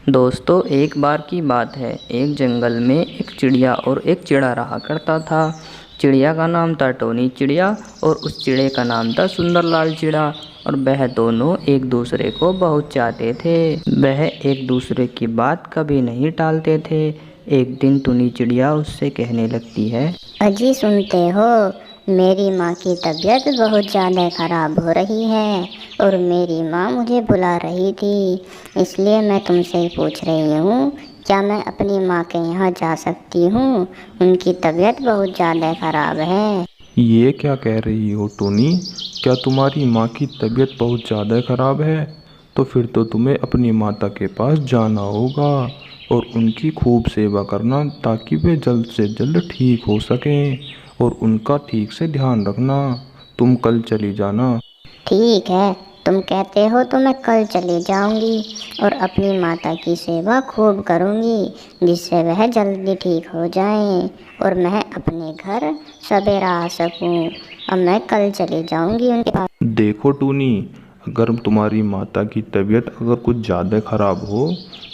दोस्तों, एक बार की बात है। एक जंगल में एक चिड़िया और एक चिड़ा रहा करता था। चिड़िया का नाम था टोनी चिड़िया और उस चिड़े का नाम था सुंदरलाल चिड़ा। और वह दोनों एक दूसरे को बहुत चाहते थे। वह एक दूसरे की बात कभी नहीं टालते थे। एक दिन टोनी चिड़िया उससे कहने लगती है, अजी सुनते हो, मेरी माँ की तबीयत बहुत ज़्यादा ख़राब हो रही है और मेरी माँ मुझे बुला रही थी, इसलिए मैं तुमसे पूछ रही हूँ, क्या मैं अपनी माँ के यहाँ जा सकती हूँ? उनकी तबीयत बहुत ज़्यादा ख़राब है। ये क्या कह रही हो टोनी? क्या तुम्हारी माँ की तबीयत बहुत ज़्यादा ख़राब है? तो फिर तो तुम्हें अपनी माता के पास जाना होगा और उनकी खूब सेवा करना ताकि वे जल्द से जल्द ठीक हो सकें, और उनका ठीक से ध्यान रखना। तुम कल चली जाना। ठीक है, तुम कहते हो तो मैं कल चली जाऊंगी और अपनी माता की सेवा खूब करूंगी जिससे वह जल्दी ठीक हो जाएं और मैं अपने घर सवेरा आ सकूं। अब मैं कल चली जाऊंगी उनके पास। देखो टूनी, अगर तुम्हारी माता की तबीयत अगर कुछ ज़्यादा ख़राब हो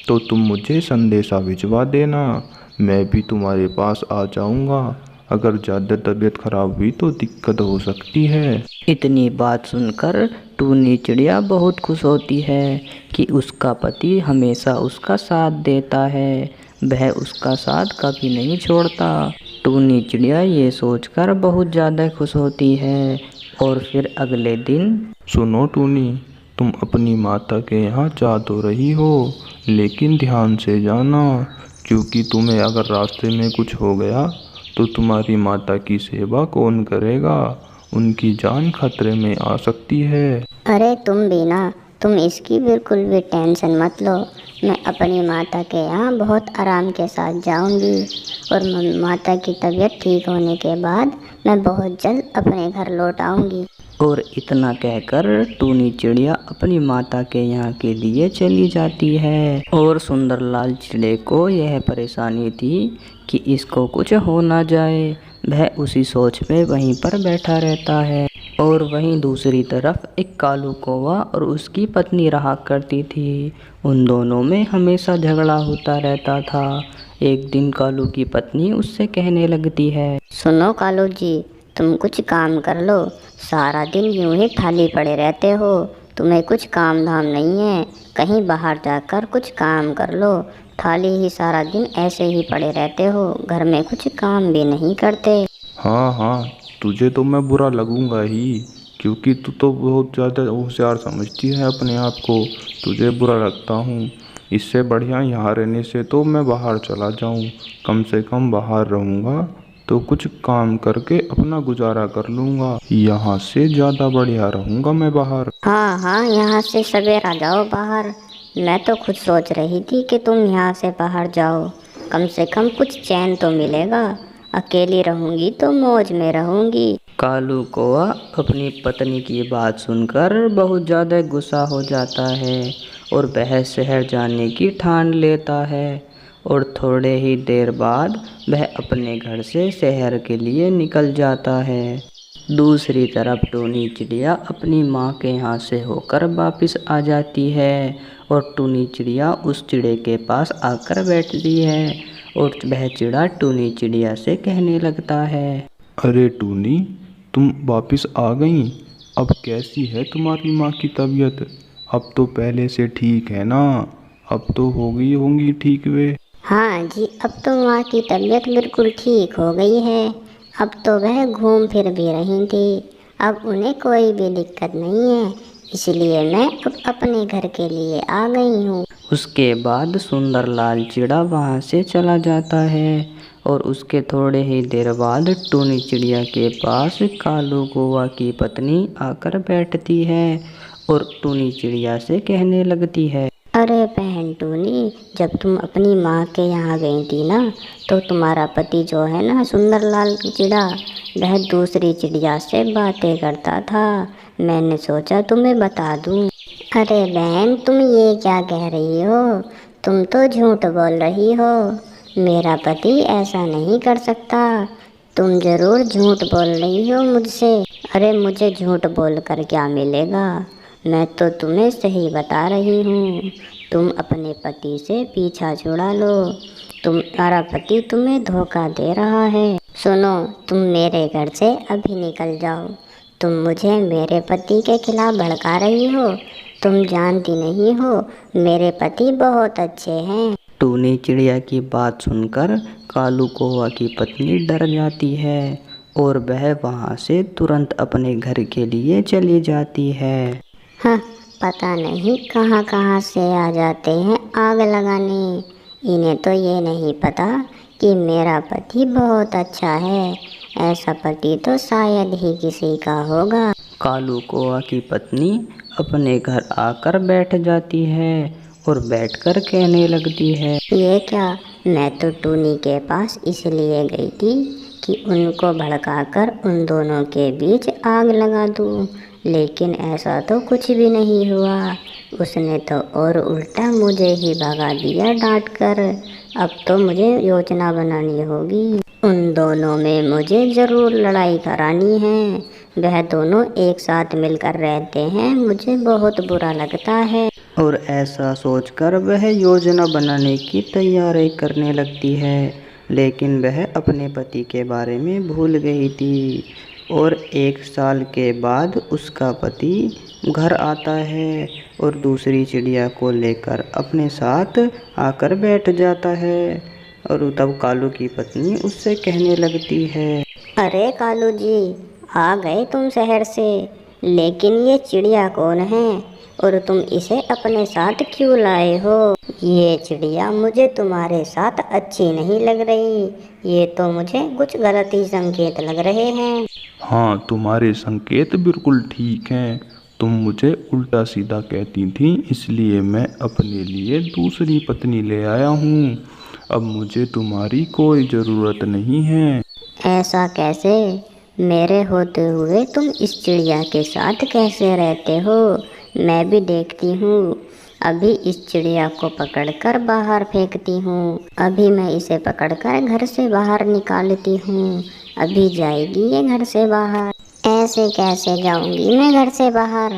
तो तुम मुझे संदेशा भिजवा देना, मैं भी तुम्हारे पास आ जाऊंगा। अगर ज़्यादा तबीयत ख़राब हुई तो दिक्कत हो सकती है। इतनी बात सुनकर टूनी चिड़िया बहुत खुश होती है कि उसका पति हमेशा उसका साथ देता है। वह उसका साथ कभी नहीं छोड़ता। टूनी चिड़िया ये सोचकर बहुत ज़्यादा खुश होती है। और फिर अगले दिन सुनो टूनी, तुम अपनी माता के यहाँ जा तो रही हो, लेकिन ध्यान से जाना, क्योंकि तुम्हें अगर रास्ते में कुछ हो गया तो तुम्हारी माता की सेवा कौन करेगा? उनकी जान खतरे में आ सकती है। अरे तुम भी ना, तुम इसकी बिल्कुल भी टेंशन मत लो। मैं अपनी माता के यहाँ बहुत आराम के साथ जाऊंगी और माता की तबीयत ठीक होने के बाद मैं बहुत जल्द अपने घर लौट आऊंगी। और इतना कहकर टूनी चिड़िया अपनी माता के यहाँ के लिए चली जाती है। और सुंदरलाल चिड़े को यह परेशानी थी कि इसको कुछ हो ना जाए। वह उसी सोच में वहीं पर बैठा रहता है। और वहीं दूसरी तरफ एक कालू कौवा और उसकी पत्नी रहा करती थी। उन दोनों में हमेशा झगड़ा होता रहता था। एक दिन कालू की पत्नी उससे कहने लगती है, सुनो कालू जी, तुम कुछ काम कर लो। सारा दिन यूं ही खाली पड़े रहते हो, तुम्हें कुछ काम धाम नहीं है। कहीं बाहर जाकर कुछ काम कर लो। खाली ही सारा दिन ऐसे ही पड़े रहते हो, घर में कुछ काम भी नहीं करते। हाँ हाँ, तुझे तो मैं बुरा लगूंगा ही, क्योंकि तू तो बहुत ज़्यादा होशियार समझती है अपने आप को। तुझे बुरा लगता हूँ। इससे बढ़िया यहाँ रहने से तो मैं बाहर चला जाऊँ। कम से कम बाहर रहूँगा तो कुछ काम करके अपना गुजारा कर लूँगा। यहाँ से ज़्यादा बढ़िया रहूँगा मैं बाहर। हाँ हाँ, यहाँ से सवेरा जाओ बाहर। मैं तो खुद सोच रही थी कि तुम यहाँ से बाहर जाओ, कम से कम कुछ चैन तो मिलेगा। अकेली रहूंगी तो मौज में रहूंगी। कालू कौवा अपनी पत्नी की बात सुनकर बहुत ज़्यादा गुस्सा हो जाता है और वह शहर जाने की ठान लेता है। और थोड़े ही देर बाद वह अपने घर से शहर के लिए निकल जाता है। दूसरी तरफ टूनी चिड़िया अपनी माँ के यहाँ से होकर वापस आ जाती है। और टूनी चिड़िया उस चिड़े के पास आकर बैठती है और वह चिड़ा टूनी चिड़िया से कहने लगता है, अरे टूनी, तुम वापस आ गई। अब कैसी है तुम्हारी माँ की तबीयत? अब तो पहले से ठीक है ना? अब तो हो गई होंगी ठीक वे। हाँ जी, अब तो माँ की तबीयत बिल्कुल ठीक हो गई है। अब तो वह घूम फिर भी रही थी। अब उन्हें कोई भी दिक्कत नहीं है, इसलिए मैं अब अपने घर के लिए आ गई हूँ। उसके बाद सुंदरलाल चिड़ा वहाँ से चला जाता है। और उसके थोड़े ही देर बाद टूनी चिड़िया के पास कालू कौवा की पत्नी आकर बैठती है और टूनी चिड़िया से कहने लगती है, अरे बहन टूनी, जब तुम अपनी माँ के यहाँ गई थी ना, तो तुम्हारा पति जो है ना सुंदरलाल की चिड़ा, वह दूसरी चिड़िया से बातें करता था। मैंने सोचा तुम्हें बता दूँ। अरे बहन, तुम ये क्या कह रही हो? तुम तो झूठ बोल रही हो। मेरा पति ऐसा नहीं कर सकता। तुम जरूर झूठ बोल रही हो मुझसे। अरे मुझे झूठ बोलकर क्या मिलेगा? मैं तो तुम्हें सही बता रही हूँ। तुम अपने पति से पीछा छुड़ा लो। तुम्हारा पति तुम्हें धोखा दे रहा है। सुनो, तुम मेरे घर से अभी निकल जाओ। तुम मुझे मेरे पति के खिलाफ भड़का रही हो। तुम जानती नहीं हो मेरे पति बहुत अच्छे हैं। टूनी चिड़िया की बात सुनकर कालू कौवा की पत्नी डर जाती है और वह वहाँ से तुरंत अपने घर के लिए चली जाती है। हाँ, पता नहीं कहाँ कहाँ से आ जाते हैं आग लगाने। इन्हें तो ये नहीं पता कि मेरा पति बहुत अच्छा है। ऐसा पति तो शायद ही किसी का होगा। कालू कौवा की पत्नी अपने घर आकर बैठ जाती है और बैठकर कहने लगती है, ये क्या, मैं तो टूनी के पास इसलिए गई थी कि उनको भड़काकर उन दोनों के बीच आग लगा दूं, लेकिन ऐसा तो कुछ भी नहीं हुआ। उसने तो और उल्टा मुझे ही भगा दिया डांट कर। अब तो मुझे योजना बनानी होगी। उन दोनों में मुझे ज़रूर लड़ाई करानी है। वह दोनों एक साथ मिलकर रहते हैं, मुझे बहुत बुरा लगता है। और ऐसा सोचकर वह योजना बनाने की तैयारी करने लगती है। लेकिन वह अपने पति के बारे में भूल गई थी और 1 साल के बाद उसका पति घर आता है और दूसरी चिड़िया को लेकर अपने साथ आकर बैठ जाता है। और तब कालू की पत्नी उससे कहने लगती है, अरे कालू जी, आ गए तुम शहर से, लेकिन ये चिड़िया कौन है और तुम इसे अपने साथ क्यों लाए हो? ये चिड़िया मुझे तुम्हारे साथ अच्छी नहीं लग रही। ये तो मुझे कुछ गलत ही संकेत लग रहे हैं। हाँ, तुम्हारे संकेत बिल्कुल ठीक हैं। तुम मुझे उल्टा सीधा कहती थी, इसलिए मैं अपने लिए दूसरी पत्नी ले आया हूँ। अब मुझे तुम्हारी कोई ज़रूरत नहीं है। ऐसा कैसे? मेरे होते हुए तुम इस चिड़िया के साथ कैसे रहते हो? मैं भी देखती हूँ। अभी इस चिड़िया को पकड़कर बाहर फेंकती हूँ। अभी मैं इसे पकड़कर घर से बाहर निकालती हूँ। अभी जाएगी ये घर से बाहर। ऐसे कैसे जाऊँगी मैं घर से बाहर?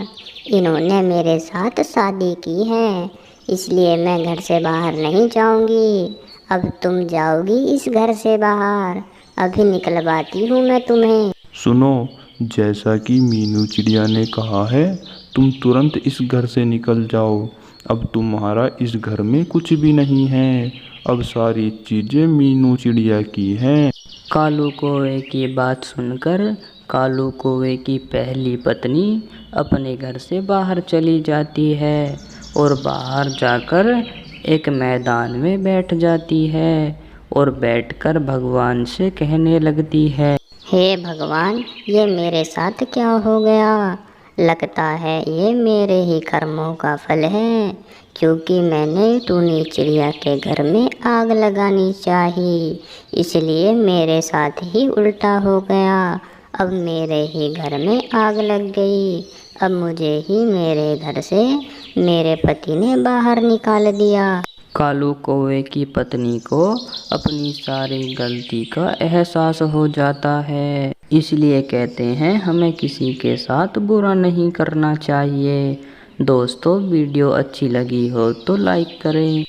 इन्होंने मेरे साथ शादी की है, इसलिए मैं घर से बाहर नहीं जाऊँगी। अब तुम जाओगी इस घर से बाहर। अभी निकलवाती हूँ मैं तुम्हें। सुनो, जैसा कि मीनू चिड़िया ने कहा है, तुम तुरंत इस घर से निकल जाओ। अब तुम्हारा इस घर में कुछ भी नहीं है। अब सारी चीज़ें मीनू चिड़िया की हैं। कालू कौवे की बात सुनकर कालू कौवे की पहली पत्नी अपने घर से बाहर चली जाती है और बाहर जाकर एक मैदान में बैठ जाती है और बैठकर भगवान से कहने लगती है, हे भगवान, ये मेरे साथ क्या हो गया? लगता है ये मेरे ही कर्मों का फल है, क्योंकि मैंने टूनी चिड़िया के घर में आग लगानी चाहिए, इसलिए मेरे साथ ही उल्टा हो गया। अब मेरे ही घर में आग लग गई। अब मुझे ही मेरे घर से मेरे पति ने बाहर निकाल दिया। कालू कौवे की पत्नी को अपनी सारी गलती का एहसास हो जाता है। इसलिए कहते हैं हमें किसी के साथ बुरा नहीं करना चाहिए। दोस्तों, वीडियो अच्छी लगी हो तो लाइक करें।